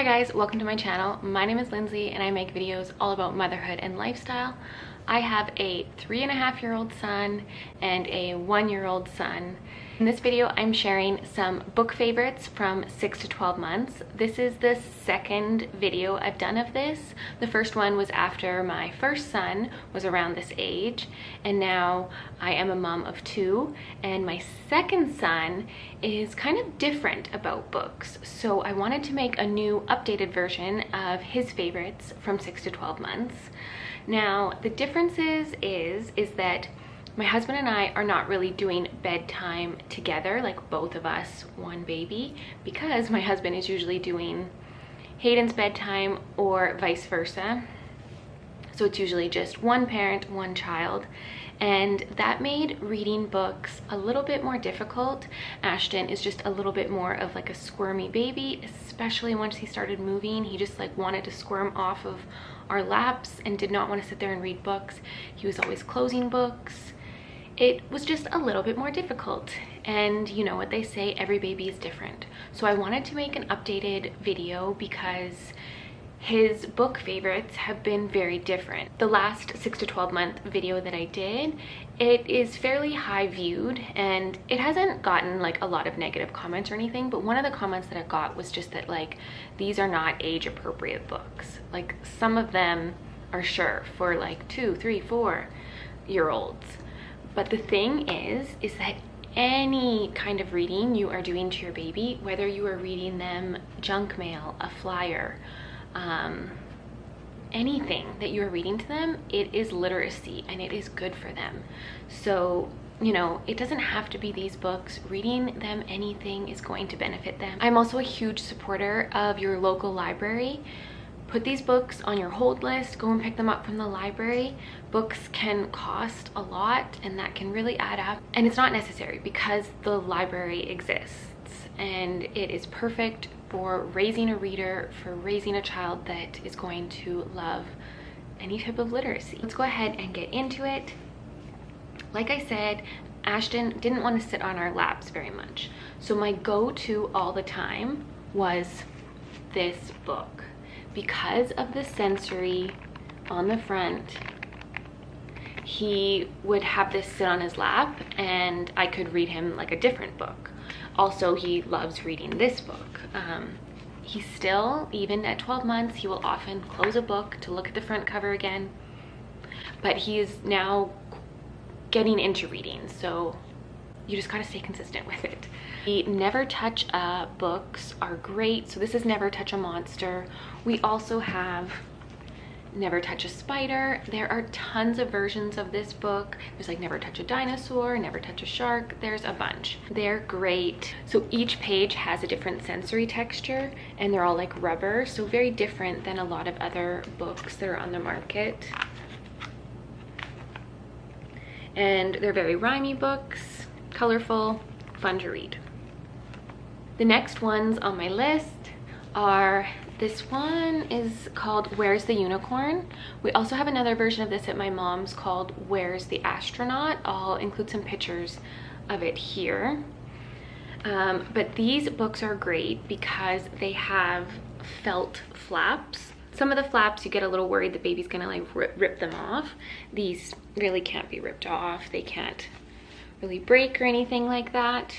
Hi guys, welcome to my channel. My name is Lindsay and I make videos all about motherhood and lifestyle. I have a 3.5-year-old son and a 1-year-old son. In this video, I'm sharing some book favorites from 6 to 12 months. This is the second video I've done of this. The first one was after my first son was around this age, and now I am a mom of 2, and my second son is kind of different about books. So I wanted to make a new updated version of his favorites from 6 to 12 months. Now, the differences is that my husband and I are not really doing bedtime together, like both of us, one baby, because my husband is usually doing Hayden's bedtime or vice versa. So it's usually just one parent, one child. And that made reading books a little bit more difficult. Ashton is just a little bit more of like a squirmy baby, especially once he started moving. He just like wanted to squirm off of our laps and did not want to sit there and read books. He was always closing books. It was just a little bit more difficult, and you know what they say, every baby is different. So I wanted to make an updated video because his book favorites have been very different. The last 6 to 12 month video that I did, it is fairly high viewed and it hasn't gotten like a lot of negative comments or anything, but one of the comments that I got was just that like these are not age appropriate books. Like some of them are sure for like 2, 3, 4-year-olds. But the thing is that any kind of reading you are doing to your baby, whether you are reading them junk mail, a flyer, anything that you are reading to them, it is literacy and it is good for them. So, you know, it doesn't have to be these books. Reading them anything is going to benefit them. I'm also a huge supporter of your local library. Put these books on your hold list, go and pick them up from the library. Books can cost a lot and that can really add up. And it's not necessary because the library exists and it is perfect for raising a reader, for raising a child that is going to love any type of literacy. Let's go ahead and get into it. Like I said, Ashton didn't want to sit on our laps very much. So my go-to all the time was this book. Because of the sensory on the front, he would have this sit on his lap and I could read him like a different book. Also, he loves reading this book. He still, even at 12 months, he will often close a book to look at the front cover again, but he is now getting into reading, so you just gotta stay consistent with it. The Never Touch a books are great. So this is Never Touch a Monster. We also have Never Touch a Spider. There are tons of versions of this book. There's like Never Touch a Dinosaur, Never Touch a Shark. There's a bunch. They're great. So each page has a different sensory texture and they're all like rubber. So very different than a lot of other books that are on the market. And they're very rhymey books, colorful, fun to read. The next ones on my list are, this one is called Where's the Unicorn? We also have another version of this at my mom's called Where's the Astronaut? I'll include some pictures of it here. But these books are great because they have felt flaps. Some of the flaps you get a little worried the baby's gonna like rip them off. These really can't be ripped off. They can't really break or anything like that.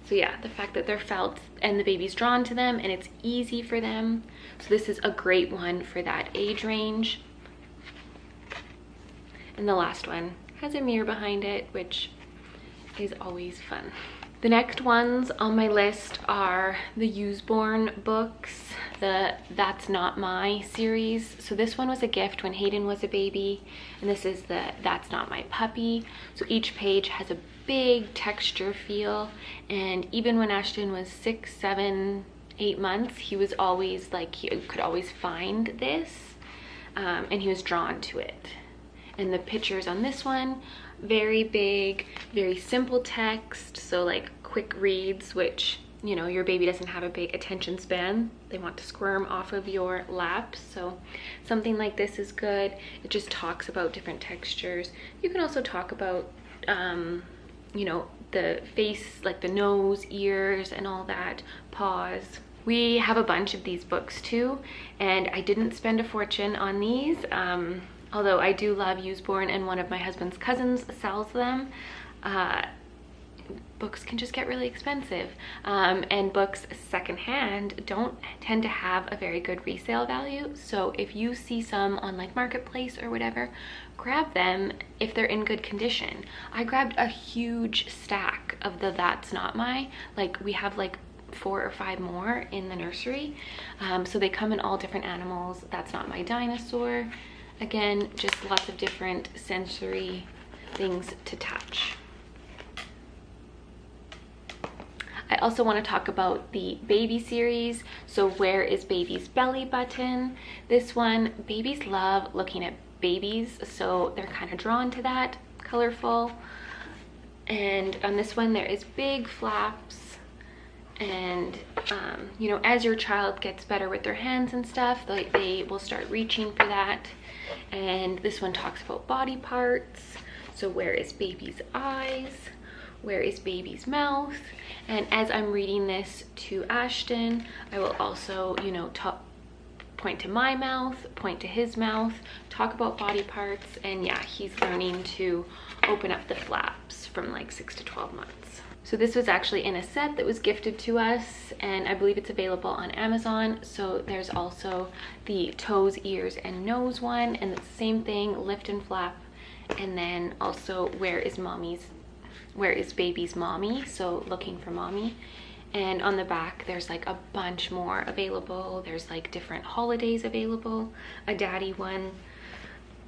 So yeah, the fact that they're felt and the baby's drawn to them and it's easy for them. So this is a great one for that age range. And the last one has a mirror behind it, which is always fun. The next ones on my list are the Usborne books, the That's Not My series. So this one was a gift when Hayden was a baby, and this is the That's Not My Puppy. So each page has a big texture feel, and even when Ashton was 6, 7, 8 months, he was always like, he could always find this, and he was drawn to it. And the pictures on this one, very big, very simple text, so like quick reads, which, you know, your baby doesn't have a big attention span. They want to squirm off of your lap, so something like this is good. It just talks about different textures. You can also talk about you know, the face, like the nose, ears, and all that, paws. We have a bunch of these books too, and I didn't spend a fortune on these, although I do love Usborne, and one of my husband's cousins sells them. Books can just get really expensive, and books secondhand don't tend to have a very good resale value. So if you see some on like Marketplace or whatever, grab them if they're in good condition. I grabbed a huge stack of the That's Not My, like we have like 4 or 5 more in the nursery. So they come in all different animals. That's Not My Dinosaur. Again, just lots of different sensory things to touch. I also want to talk about the baby series. So Where is Baby's Belly Button? This one, babies love looking at babies, so they're kind of drawn to that, colorful. And on this one, there is big flaps. And, you know, as your child gets better with their hands and stuff, they will start reaching for that. And this one talks about body parts. So where is baby's eyes? Where is baby's mouth? And as I'm reading this to Ashton, I will also, you know, point to my mouth, point to his mouth, talk about body parts, and yeah, he's learning to open up the flaps from like 6 to 12 months. So this was actually in a set that was gifted to us, and I believe it's available on Amazon. So there's also the toes, ears, and nose one, and it's the same thing, lift and flap. And then also where is baby's mommy, so looking for mommy. And on the back there's like a bunch more available. There's like different holidays available, a daddy one,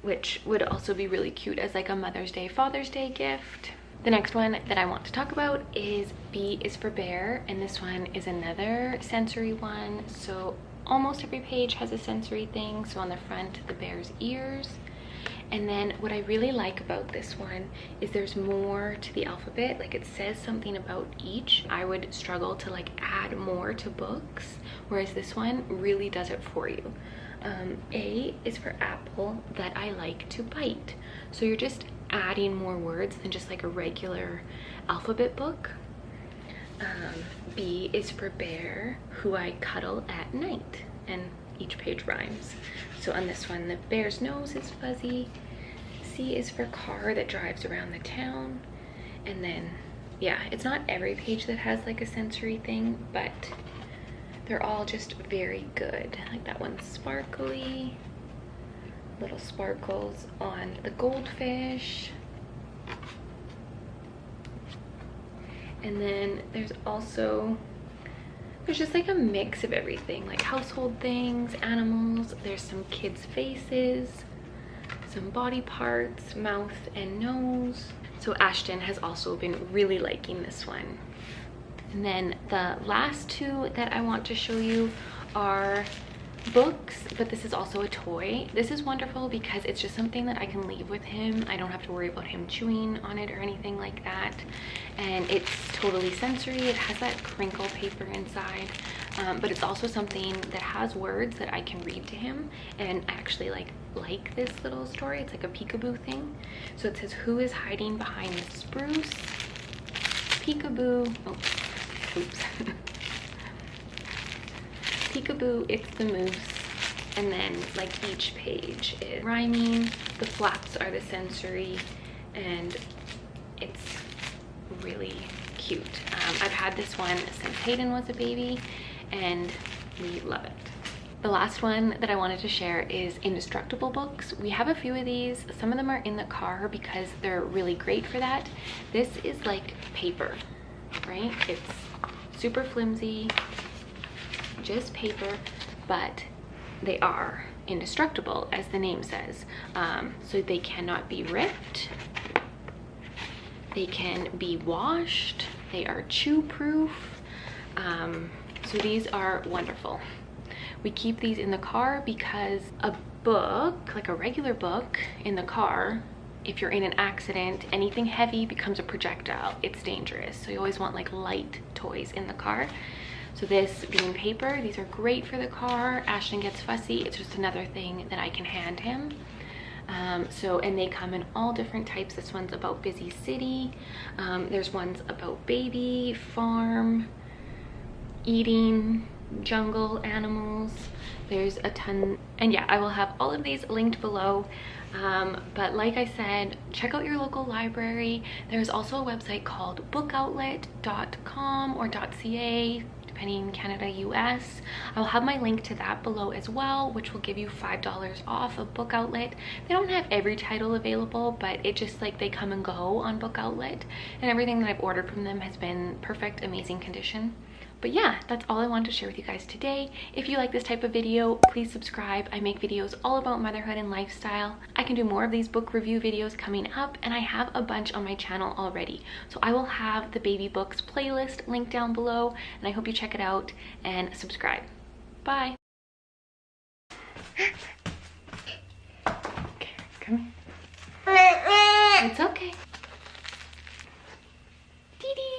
which would also be really cute as like a Mother's Day, Father's Day gift. The next one that I want to talk about is B is for Bear, and this one is another sensory one. So almost every page has a sensory thing. So on the front, the bear's ears. And then what I really like about this one is there's more to the alphabet. Like it says something about each. I would struggle to like add more to books, whereas this one really does it for you. A is for apple, that I like to bite. So you're just adding more words than just like a regular alphabet book. B is for bear, who I cuddle at night, and each page rhymes. So on this one, the bear's nose is fuzzy. C is for car, that drives around the town. And then, yeah, it's not every page that has like a sensory thing, but they're all just very good. Like that one's sparkly, little sparkles on the goldfish. And then there's just like a mix of everything, like household things, animals. There's some kids' faces, some body parts, mouth and nose. So Ashton has also been really liking this one. And then the last two that I want to show you are books, but this is also a toy. This is wonderful because it's just something that I can leave with him. I don't have to worry about him chewing on it or anything like that. And it's totally sensory. It has that crinkle paper inside, but it's also something that has words that I can read to him. And I actually like this little story. It's like a peekaboo thing. So it says, who is hiding behind the spruce? Peekaboo. Oh, oops. Peekaboo, it's the moose. And then like each page is rhyming. The flaps are the sensory, and it's really cute. I've had this one since Hayden was a baby, and we love it. The last one that I wanted to share is Indestructible books. We have a few of these. Some of them are in the car because they're really great for that. This is like paper, right? It's super flimsy, just paper, but they are indestructible, as the name says. So they cannot be ripped, they can be washed, they are chew proof. So these are wonderful. We keep these in the car because a book, like a regular book in the car, if you're in an accident, anything heavy becomes a projectile. It's dangerous. So you always want like light toys in the car. So this being paper, these are great for the car. Ashton gets fussy. It's just another thing that I can hand him. And they come in all different types. This one's about busy city. There's ones about baby, farm, eating, jungle animals. There's a ton, and yeah, I will have all of these linked below. But like I said, check out your local library. There's also a website called bookoutlet.com or .ca, depending Canada, US. I'll have my link to that below as well, which will give you $5 off of Book Outlet. They don't have every title available, but it just like they come and go on Book Outlet, and everything that I've ordered from them has been perfect, amazing condition. But yeah, that's all I wanted to share with you guys today. If you like this type of video, please subscribe. I make videos all about motherhood and lifestyle. I can do more of these book review videos coming up, and I have a bunch on my channel already. So I will have the baby books playlist linked down below, and I hope you check it out and subscribe. Bye. Okay, come here. It's okay. Dee dee.